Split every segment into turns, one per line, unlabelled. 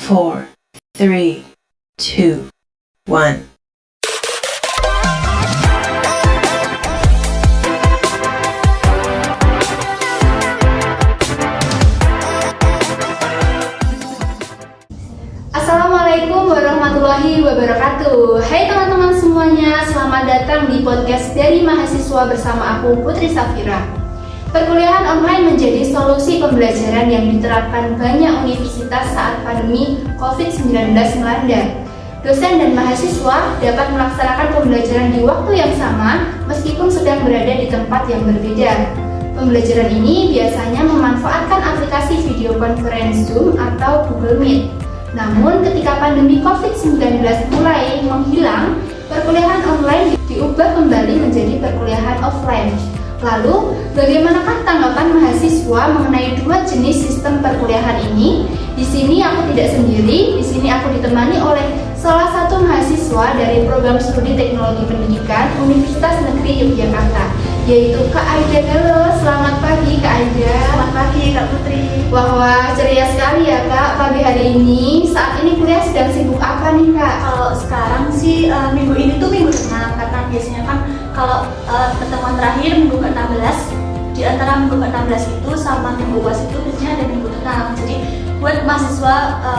4, 3, 2, 1.
Assalamualaikum warahmatullahi wabarakatuh. Hai teman-teman semuanya, selamat datang di podcast dari mahasiswa bersama aku Putri Safira. Perkuliahan online menjadi solusi pembelajaran yang diterapkan banyak universitas saat pandemi COVID-19 melanda. Dosen dan mahasiswa dapat melaksanakan pembelajaran di waktu yang sama meskipun sedang berada di tempat yang berbeda. Pembelajaran ini biasanya memanfaatkan aplikasi video conference Zoom atau Google Meet. Namun ketika pandemi COVID-19 mulai menghilang, perkuliahan online diubah kembali menjadi perkuliahan offline. Lalu, bagaimanakah tanggapan mahasiswa mengenai dua jenis sistem perkuliahan ini? Di sini aku tidak sendiri, di sini aku ditemani oleh salah satu mahasiswa dari program studi teknologi pendidikan Universitas Negeri Yogyakarta, yaitu Kak Aida. Halo, selamat pagi Kak Aida.
Selamat pagi Kak Putri.
Wah, ceria sekali ya Kak pagi hari ini. Saat ini kuliah sedang sibuk apa nih Kak?
Kalau sekarang sih minggu ini tuh minggu tenang, karena biasanya kan kalau pertemuan terakhir minggu ke-16, di antara minggu ke-16 itu sama minggu UAS itu biasanya ada minggu tenang. Jadi buat mahasiswa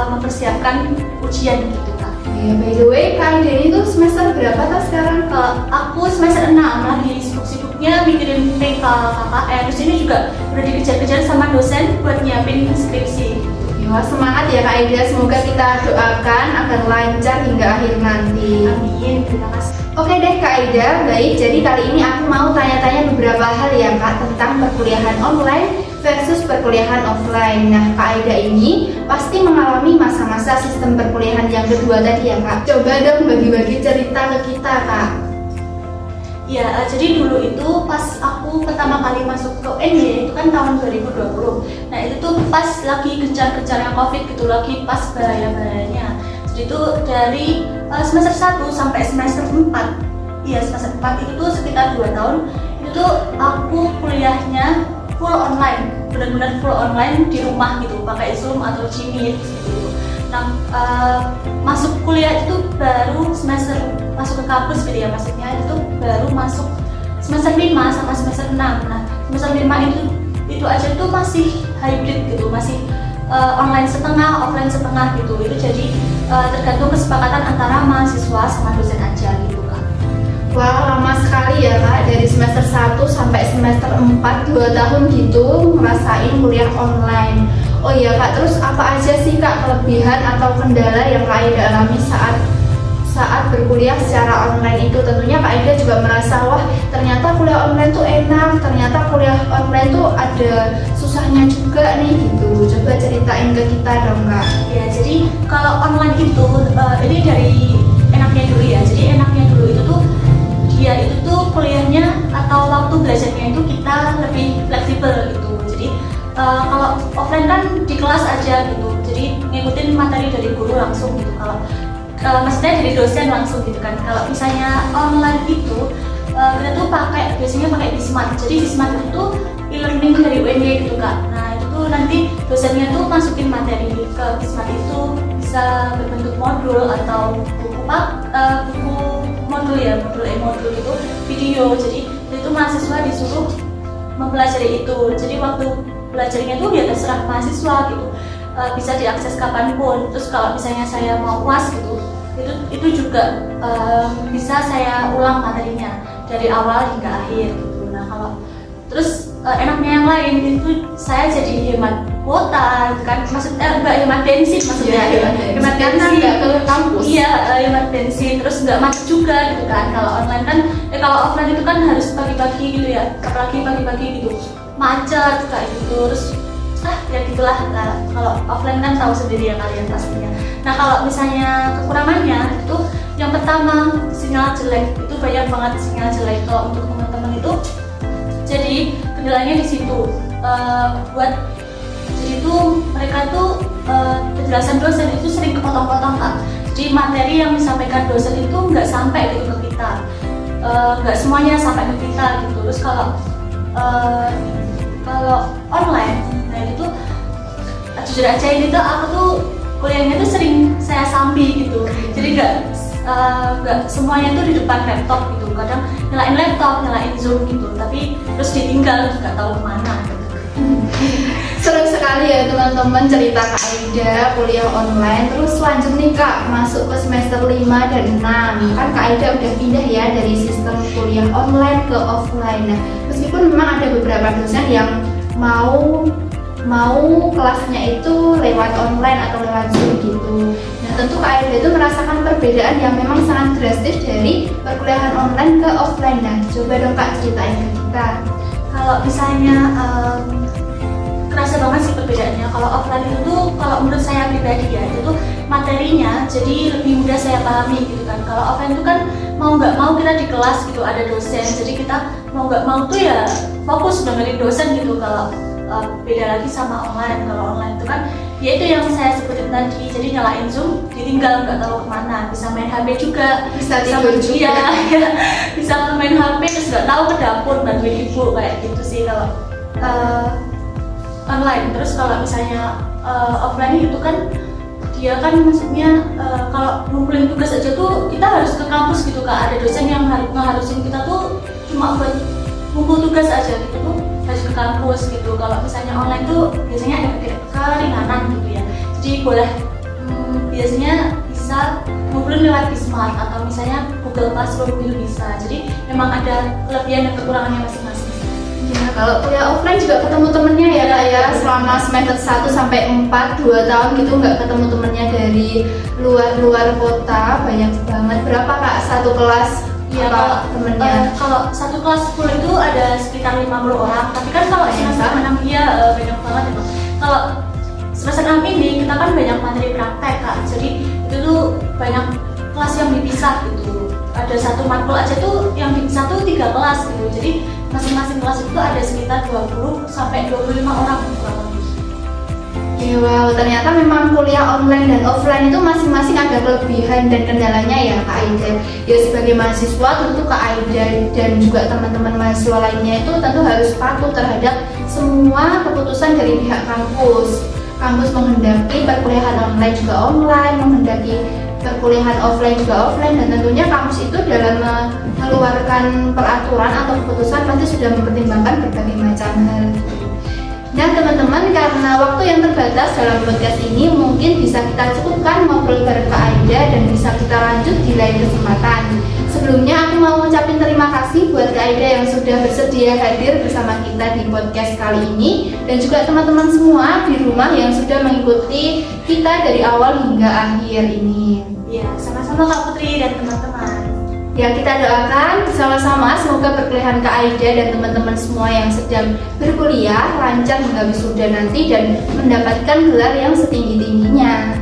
mempersiapkan ujian gitu Kak.
Ya, by the way, Kak Aida ini tuh semester berapa Kak sekarang?
Kalau aku semester 6 lagi sibuk-sibuknya mikirin PK KKN. Terus ini juga udah dikejar-kejar sama dosen buat nyiapin skripsi.
Ya, semangat ya Kak Aida, semoga kita doakan agar lancar hingga akhir nanti.
Amin, terima kasih.
Oke deh Kak Aida, baik, jadi kali ini aku mau tanya-tanya beberapa hal ya Kak tentang perkuliahan online versus perkuliahan offline. Nah Kak Aida ini pasti mengalami masa-masa sistem perkuliahan yang kedua tadi ya Kak. Coba dong bagi-bagi cerita ke kita Kak.
Ya, jadi dulu itu pas aku pertama kali masuk ke UNY itu kan tahun 2020. Nah itu tuh pas lagi gencar-gencarnya COVID gitu, lagi pas bahaya-bahayanya. Jadi itu dari semester 1 sampai semester 4. Iya, semester 4 itu tuh sekitar 2 tahun. Itu tuh aku kuliahnya full online, benar-benar full online di rumah gitu, pakai Zoom atau Gmeet gitu. Nah, masuk kuliah itu baru semester masuk ke kampus gitu ya, maksudnya itu baru masuk semester 5 sama semester 6. Nah, semester 5 itu aja tuh masih hybrid gitu, masih online setengah, offline setengah gitu. Itu jadi tergantung kesepakatan antara mahasiswa sama dosen aja gitu Kak.
Wah, lama sekali ya Kak, dari semester 1 sampai semester 4, 2 tahun gitu ngerasain kuliah online. Oh iya Kak, terus apa aja sih Kak kelebihan atau kendala yang Kak Aida alami saat berkuliah secara online itu? Tentunya Kak Aida juga merasa, wah ternyata kuliah online tuh enak, ternyata kuliah online tuh ada susahnya juga nih gitu. Coba ceritain ke kita dong Kak.
Ya, jadi kalau online itu ini dari enaknya dulu ya. Jadi enaknya dulu itu tuh dia itu tuh kuliahnya atau waktu belajarnya itu kita lebih fleksibel gitu. Jadi kalau offline kan di kelas aja gitu. Jadi ngikutin materi dari guru langsung gitu. Kalau maksudnya dari dosen langsung gitu kan. Kalau misalnya online itu kita tuh biasanya pakai Bismart. Jadi Bismart itu tuh e-learning dari UNY gitu Kak. Nah itu tuh nanti dosennya tuh masukin materi ke Bismart itu, bisa berbentuk modul atau buku modul ya, modul itu video. Jadi itu mahasiswa disuruh mempelajari itu. Jadi waktu belajarnya tuh ya terserah mahasiswa gitu, bisa diakses kapanpun. Terus kalau misalnya saya mau UAS gitu, itu juga bisa saya ulang materinya dari awal hingga akhir gitu. Nah kalau terus enaknya yang lain itu saya jadi hemat kuota kan, maksudnya nggak hemat bensin, maksudnya hemat bensin
nggak ke kampus.
Iya, hemat bensin, terus nggak macet juga gitu kan. Kalau online kan kalau offline itu kan harus pagi-pagi gitu ya, apalagi pagi-pagi gitu macet kayak gitu. Terus ya gitulah. Nah, kalau offline kan tahu sendiri ya kalian pastinya. Nah kalau misalnya kekurangannya itu yang pertama sinyal jelek, itu banyak banget sinyal jelek. Kalau untuk teman-teman itu jadi kendalanya di situ. Jadi itu mereka tuh penjelasan dosen itu sering kepotong-potong Kak. Jadi materi yang disampaikan dosen itu nggak sampai gitu ke kita, nggak semuanya sampai ke kita gitu. Terus kalau online, nah itu jujur aja ini tuh aku tuh kuliahnya tuh sering nggak semuanya tuh di depan laptop gitu. Kadang nyalain laptop, nyalain Zoom gitu, tapi terus ditinggal nggak tahu kemana gitu.
Seru sekali ya teman-teman cerita Kak Aida kuliah online. Terus lanjut nih Kak, masuk ke semester 5 dan 6. Kan Kak Aida udah pindah ya dari sistem kuliah online ke offline. Nah, meskipun memang ada beberapa dosen yang mau kelasnya itu lewat online atau lewat Zoom gitu. Nah, tentu Kak Aida itu merasakan perbedaan yang memang sangat drastis dari perkuliahan online ke offline. Nah, coba dong Kak ceritain ke kita.
Kalau misalnya kerasa banget sih perbedaannya. Kalau offline itu tuh, kalau menurut saya pribadi ya, itu tuh materinya jadi lebih mudah saya pahami gitu kan. Kalau offline itu kan mau nggak mau kita di kelas gitu, ada dosen, jadi kita mau nggak mau tuh ya fokus dengerin dosen gitu. Kalau beda lagi sama online. Kalau online itu kan ya itu yang saya sebutin tadi, jadi nyalain Zoom ditinggal nggak tahu kemana, bisa main HP juga,
Bisa tidur juga.
ya, bisa main HP terus nggak tahu ke dapur bantuin ibu kayak gitu sih kalau online. Terus kalau misalnya offline itu kan dia kan maksudnya kalau ngumpulin tugas aja tuh kita harus ke kampus gitu Kak, ada dosen yang ngeharusin kita tuh cuma buat ngumpul tugas aja gitu tuh harus ke kampus gitu. Kalau misalnya online tuh biasanya ada keringanan gitu ya, jadi boleh biasanya bisa ngumpulin lewat Bismart atau misalnya Google Classroom itu bisa. Jadi memang ada kelebihan dan kekurangannya masing-masing.
Ya, kalau kuliah offline juga ketemu temennya ya Kak ya, selama semester 1 sampai 4, 2 tahun gitu nggak ketemu temennya dari luar kota, banyak banget. Berapa Kak satu kelas?
Ya,
apa temennya?
kalau satu kelas full itu ada sekitar 50 orang, tapi kan kalau semester 6 dia banyak banget itu. Kalau semester 6 ini kita kan banyak materi praktek Kak, jadi itu tuh banyak kelas yang dipisah gitu. Ada satu matkul aja tuh yang dipisah tuh 3 kelas gitu, jadi masing-masing kelas itu ada sekitar 20 sampai 25 orang kurang lebih.
Ya, wow, ternyata memang kuliah online dan offline itu masing-masing ada kelebihan dan kendalanya ya Kak Aida. Ya sebagai mahasiswa tentu Kak Aida dan juga teman-teman mahasiswa lainnya itu tentu harus patuh terhadap semua keputusan dari pihak kampus. Kampus menghendaki perkuliahan online juga online, menghendaki perkuliahan offline juga offline, dan tentunya kampus itu dalam mengeluarkan peraturan atau keputusan pasti sudah mempertimbangkan berbagai macam hal. Nah teman-teman, karena waktu yang terbatas dalam podcast ini mungkin bisa kita cukupkan ngobrol bareng Kak Aida dan bisa kita lanjut di lain kesempatan. Sebelumnya aku mau ngucapin terima kasih buat Kak Aida yang sudah bersedia hadir bersama kita di podcast kali ini, dan juga teman-teman semua di rumah yang sudah mengikuti kita dari awal hingga akhir ini.
Ya, sama-sama Kak Putri dan teman-teman.
Ya, kita doakan bersama-sama semoga perkuliahan Kak Aida dan teman-teman semua yang sedang berkuliah lancar hingga wisuda nanti dan mendapatkan gelar yang setinggi-tingginya.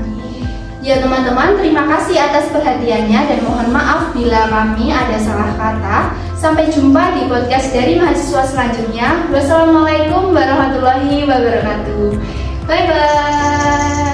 Ya teman-teman, terima kasih atas perhatiannya dan mohon maaf bila kami ada salah kata. Sampai jumpa di podcast dari mahasiswa selanjutnya. Wassalamualaikum warahmatullahi wabarakatuh. Bye-bye.